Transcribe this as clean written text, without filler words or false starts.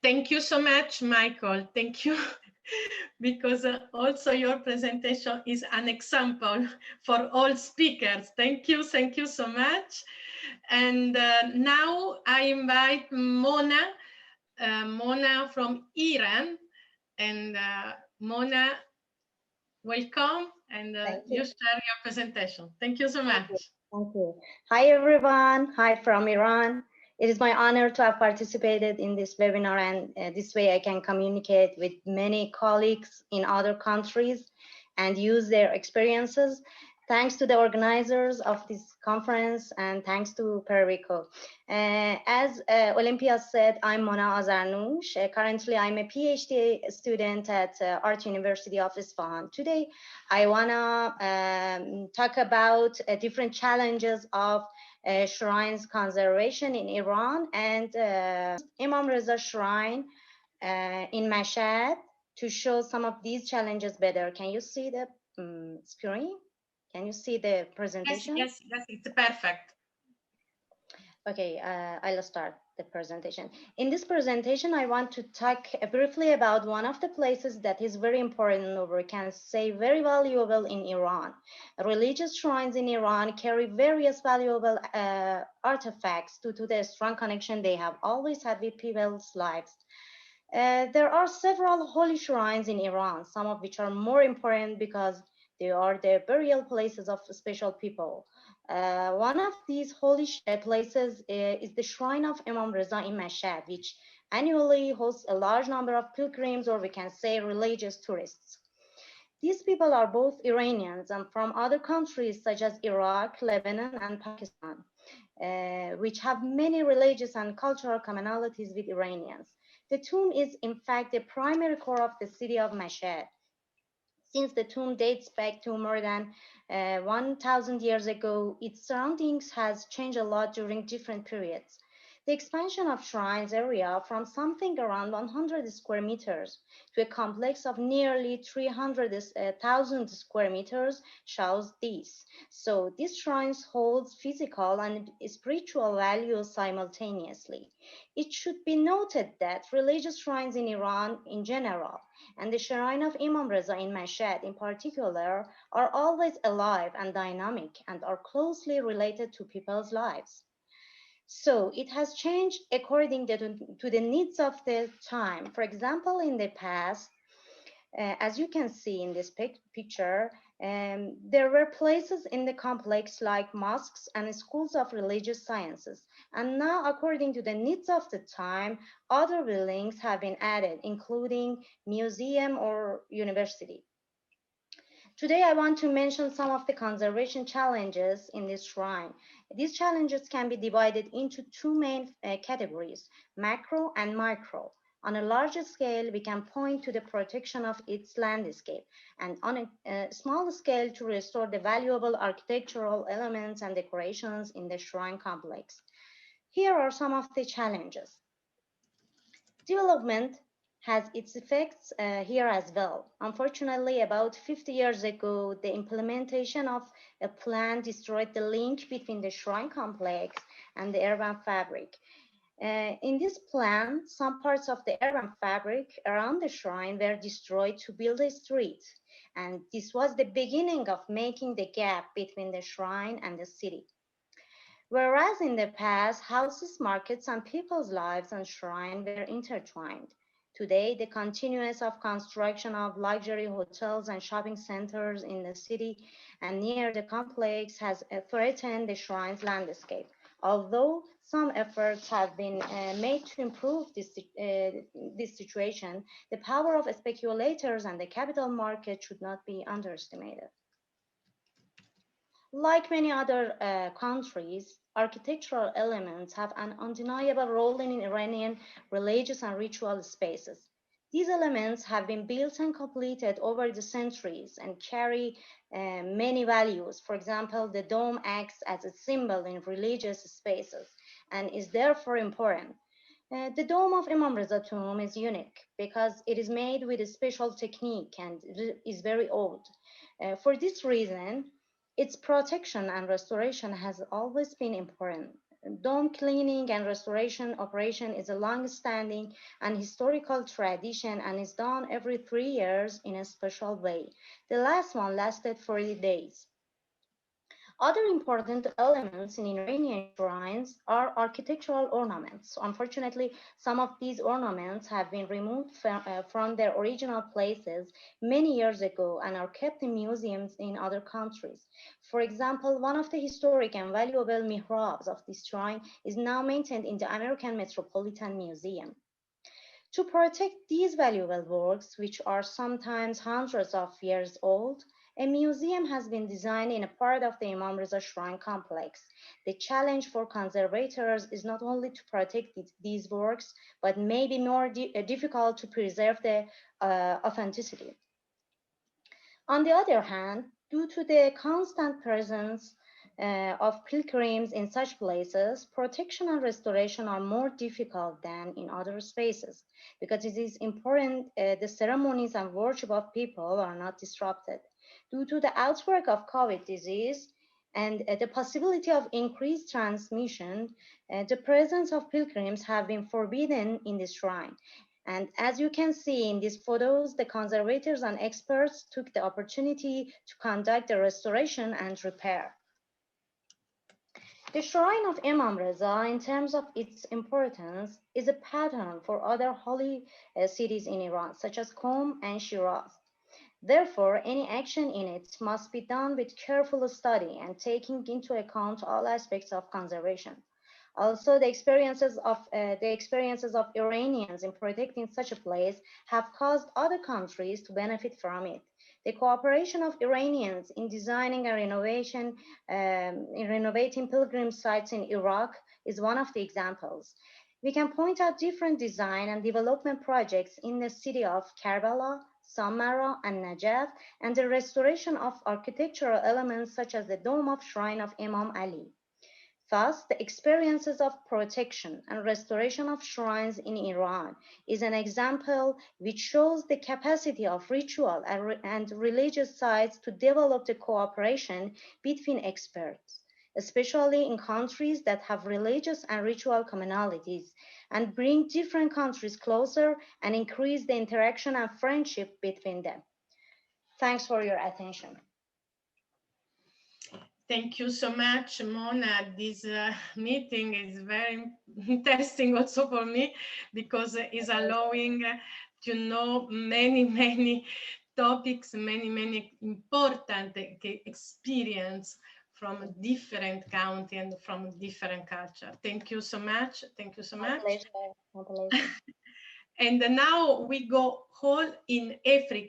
Thank you so much, Michael. Thank you, because also your presentation is an example for all speakers. Thank you so much. And now I invite Mona, Mona from Iran. And Mona, welcome, and you share your presentation. Thank you so much. Thank you. Hi, everyone. Hi from Iran. It is my honor to have participated in this webinar, and this way I can communicate with many colleagues in other countries and use their experiences. Thanks to the organizers of this conference, and thanks to PRERICO. As Olympia said, I'm Mona Azarnoush. Currently, I'm a PhD student at Art University of Isfahan. Today, I wanna talk about different challenges of shrines conservation in Iran, and Imam Reza Shrine in Mashhad to show some of these challenges better. Can you see the screen? Can you see the presentation? Yes, it's perfect. Okay, I'll start the presentation. In this presentation, I want to talk briefly about one of the places that is very important, or we can say very valuable in Iran. Religious shrines in Iran carry various valuable artifacts due to the strong connection they have always had with people's lives. There are several holy shrines in Iran, some of which are more important because they are the burial places of special people. One of these holy places is the shrine of Imam Reza in Mashhad, which annually hosts a large number of pilgrims, or we can say religious tourists. These people are both Iranians and from other countries such as Iraq, Lebanon, and Pakistan, which have many religious and cultural commonalities with Iranians. The tomb is, in fact, the primary core of the city of Mashhad. Since the tomb dates back to more than 1,000 years ago, its surroundings has changed a lot during different periods. The expansion of shrines area from something around 100 square meters to a complex of nearly 300,000 square meters shows this. So these shrines hold physical and spiritual values simultaneously. It should be noted that religious shrines in Iran in general and the shrine of Imam Reza in Mashhad in particular are always alive and dynamic and are closely related to people's lives. So it has changed according to the needs of the time. For example, in the past, as you can see in this picture, there were places in the complex like mosques and schools of religious sciences. And now, according to the needs of the time, other buildings have been added, including museum or university. Today, I want to mention some of the conservation challenges in this shrine. These challenges can be divided into two main categories, macro and micro. On a larger scale, we can point to the protection of its landscape, and on a small scale to restore the valuable architectural elements and decorations in the shrine complex. Here are some of the challenges. Development has its effects here as well. Unfortunately, about 50 years ago, the implementation of a plan destroyed the link between the shrine complex and the urban fabric. In this plan, some parts of the urban fabric around the shrine were destroyed to build a street. And this was the beginning of making the gap between the shrine and the city. Whereas in the past, houses, markets, and people's lives and shrine were intertwined. Today, the continuance of construction of luxury hotels and shopping centers in the city and near the complex has threatened the shrine's landscape. Although some efforts have been made to improve this situation, the power of speculators and the capital market should not be underestimated. Like many other countries, architectural elements have an undeniable role in Iranian religious and ritual spaces. These elements have been built and completed over the centuries and carry many values. For example, the dome acts as a symbol in religious spaces and is therefore important. The dome of Imam Reza tomb is unique because it is made with a special technique and is very old. For this reason, its protection and restoration has always been important. Dome cleaning and restoration operation is a long-standing and historical tradition and is done every 3 years in a special way. The last one lasted 40 days. Other important elements in Iranian shrines are architectural ornaments. Unfortunately, some of these ornaments have been removed from their original places many years ago and are kept in museums in other countries. For example, one of the historic and valuable mihrabs of this shrine is now maintained in the American Metropolitan Museum. To protect these valuable works, which are sometimes hundreds of years old, a museum has been designed in a part of the Imam Reza Shrine complex. The challenge for conservators is not only to protect these works, but maybe more difficult to preserve the authenticity. On the other hand, due to the constant presence of pilgrims in such places, protection and restoration are more difficult than in other spaces because it is important the ceremonies and worship of people are not disrupted. Due to the outbreak of COVID disease and the possibility of increased transmission, the presence of pilgrims have been forbidden in this shrine. And as you can see in these photos, the conservators and experts took the opportunity to conduct the restoration and repair. The shrine of Imam Reza, in terms of its importance, is a pattern for other holy cities in Iran, such as Qom and Shiraz. Therefore, any action in it must be done with careful study and taking into account all aspects of conservation. Also, the experiences of Iranians in protecting such a place have caused other countries to benefit from it. The cooperation of Iranians in designing a in renovating pilgrim sites in Iraq is one of the examples. We can point out different design and development projects in the city of Karbala, Samarra, and Najaf, and the restoration of architectural elements such as the dome of shrine of Imam Ali. Thus, the experiences of protection and restoration of shrines in Iran is an example which shows the capacity of ritual and religious sites to develop the cooperation between experts, especially in countries that have religious and ritual commonalities, and bring different countries closer and increase the interaction and friendship between them. Thanks for your attention. Thank you so much, Mona. This meeting is very interesting also for me because it's allowing to know many topics, many important experience from different country and from different culture. Thank you so much. Thank you so much. My pleasure. My pleasure. And now we go all in Africa.